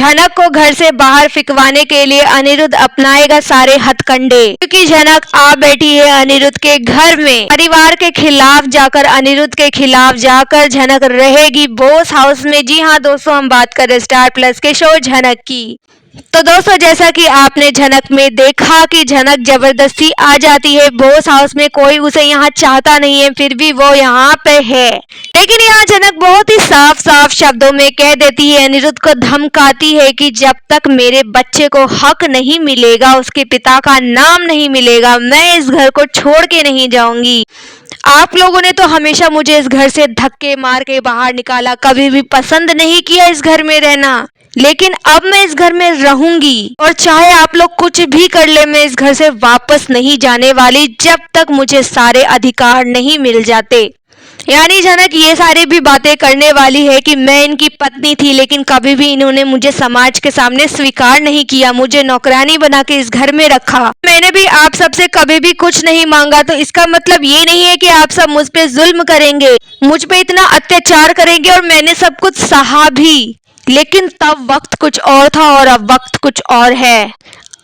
झनक को घर से बाहर फिकवाने के लिए अनिरुद्ध अपनाएगा सारे हथकंडे, क्योंकि झनक आ बैठी है अनिरुद्ध के घर में। परिवार के खिलाफ जाकर, अनिरुद्ध के खिलाफ जाकर झनक रहेगी बॉस हाउस में। जी हाँ दोस्तों, हम बात कर रहे स्टार प्लस के शो झनक की। तो दोस्तों, जैसा कि आपने झनक में देखा कि झनक जबरदस्ती आ जाती है बॉस हाउस में, कोई उसे यहाँ चाहता नहीं है, फिर भी वो यहाँ पे है। लेकिन यहाँ झनक बहुत ही साफ साफ शब्दों में कह देती है, अनिरुद्ध को धमकाती है कि जब तक मेरे बच्चे को हक नहीं मिलेगा, उसके पिता का नाम नहीं मिलेगा, मैं इस घर को छोड़ के नहीं जाऊंगी। आप लोगों ने तो हमेशा मुझे इस घर से धक्के मार के बाहर निकाला, कभी भी पसंद नहीं किया इस घर में रहना, लेकिन अब मैं इस घर में रहूंगी और चाहे आप लोग कुछ भी कर ले, मैं इस घर से वापस नहीं जाने वाली जब तक मुझे सारे अधिकार नहीं मिल जाते। यानी झनक ये सारी भी बातें करने वाली है कि मैं इनकी पत्नी थी, लेकिन कभी भी इन्होंने मुझे समाज के सामने स्वीकार नहीं किया, मुझे नौकरानी बना के इस घर में रखा। मैंने भी आप सबसे कभी भी कुछ नहीं मांगा, तो इसका मतलब ये नहीं है कि आप सब मुझ पे जुल्म करेंगे, मुझ पे इतना अत्याचार करेंगे और मैंने सब कुछ सहा भी। लेकिन तब वक्त कुछ और था और अब वक्त कुछ और है।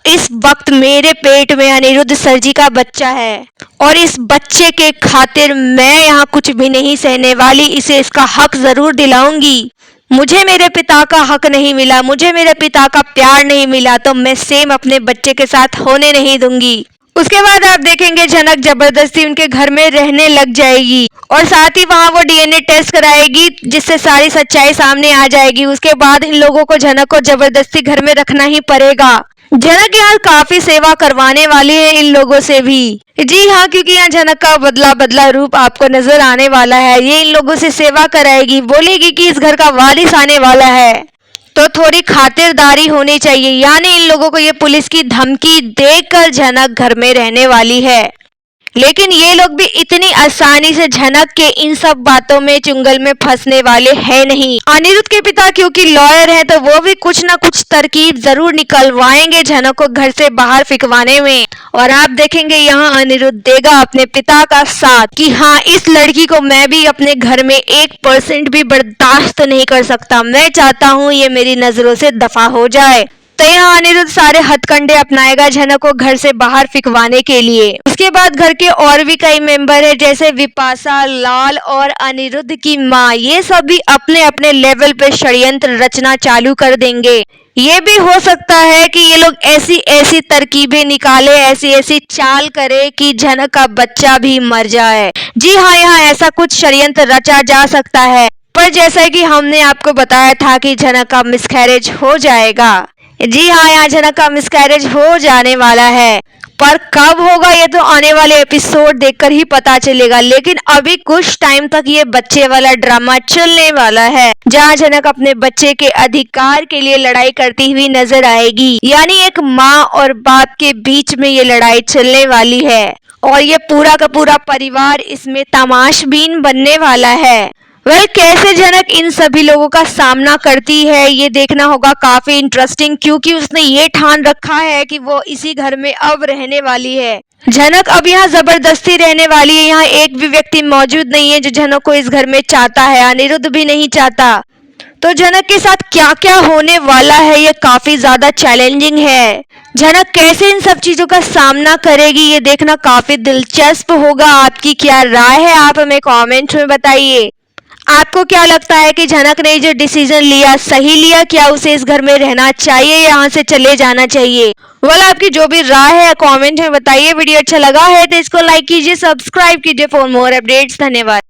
इस वक्त मेरे पेट में अनिरुद्ध सर जी का बच्चा है और इस बच्चे के खातिर मैं यहाँ कुछ भी नहीं सहने वाली, इसे इसका हक जरूर दिलाऊंगी। मुझे मेरे पिता का हक नहीं मिला, मुझे मेरे पिता का प्यार नहीं मिला, तो मैं सेम अपने बच्चे के साथ होने नहीं दूंगी। उसके बाद आप देखेंगे झनक जबरदस्ती उनके घर में रहने लग जाएगी और साथ ही वहां वो डीएनए टेस्ट कराएगी, जिससे सारी सच्चाई सामने आ जाएगी। उसके बाद इन लोगों को झनक को जबरदस्ती घर में रखना ही पड़ेगा। झनक यहाँ काफी सेवा करवाने वाली है इन लोगों से भी। जी हाँ, क्योंकि यहाँ झनक का बदला बदला रूप आपको नजर आने वाला है। ये इन लोगों से सेवा कराएगी, बोलेगी कि इस घर का वारिस आने वाला है, तो थोड़ी खातिरदारी होनी चाहिए। यानी इन लोगों को ये पुलिस की धमकी देकर झनक घर में रहने वाली है। लेकिन ये लोग भी इतनी आसानी से झनक के इन सब बातों में चुंगल में फंसने वाले हैं नहीं। अनिरुद्ध के पिता क्योंकि लॉयर हैं, तो वो भी कुछ ना कुछ तरकीब जरूर निकलवाएंगे झनक को घर से बाहर फिकवाने में। और आप देखेंगे यहाँ अनिरुद्ध देगा अपने पिता का साथ कि हाँ, इस लड़की को मैं भी अपने घर में 1% भी बर्दाश्त नहीं कर सकता, मैं चाहता हूँ ये मेरी नजरों से दफा हो जाए। तो यहाँ अनिरुद्ध सारे हथकंडे अपनाएगा झनक को घर से बाहर फिकवाने के लिए। उसके बाद घर के और भी कई मेंबर है, जैसे विपाशा, लाल और अनिरुद्ध की माँ, ये सभी अपने अपने लेवल पे षड्यंत्र रचना चालू कर देंगे। ये भी हो सकता है कि ये लोग ऐसी ऐसी तरकीबें निकाले, ऐसी ऐसी चाल करे कि झनक का बच्चा भी मर जाए। जी हाँ, यहाँ ऐसा कुछ षड्यंत्र रचा जा सकता है। पर जैसा कि हमने आपको बताया था कि झनक का मिसकैरेज हो जाएगा। जी हाँ, यहाँ झनक का मिसकैरेज हो जाने वाला है, पर कब होगा ये तो आने वाले एपिसोड देखकर ही पता चलेगा। लेकिन अभी कुछ टाइम तक ये बच्चे वाला ड्रामा चलने वाला है, जहाँ झनक अपने बच्चे के अधिकार के लिए लड़ाई करती हुई नजर आएगी। यानी एक माँ और बाप के बीच में ये लड़ाई चलने वाली है और ये पूरा का पूरा परिवार इसमें तमाशबीन बनने वाला है। कैसे झनक इन सभी लोगों का सामना करती है, ये देखना होगा काफी इंटरेस्टिंग, क्योंकि उसने ये ठान रखा है कि वो इसी घर में अब रहने वाली है। झनक अब यहाँ जबरदस्ती रहने वाली है। यहाँ एक भी व्यक्ति मौजूद नहीं है जो झनक को इस घर में चाहता है, अनिरुद्ध भी नहीं चाहता। तो झनक के साथ क्या क्या होने वाला है ये काफी ज्यादा चैलेंजिंग है। झनक कैसे इन सब चीजों का सामना करेगी, ये देखना काफी दिलचस्प होगा। आपकी क्या राय है, आप हमें कमेंट में बताइए। आपको क्या लगता है कि झनक ने जो डिसीजन लिया सही लिया? क्या उसे इस घर में रहना चाहिए, यहाँ से चले जाना चाहिए? आपकी जो भी राय है कमेंट में बताइए। वीडियो अच्छा लगा है तो इसको लाइक कीजिए, सब्सक्राइब कीजिए फॉर मोर अपडेट्स। धन्यवाद।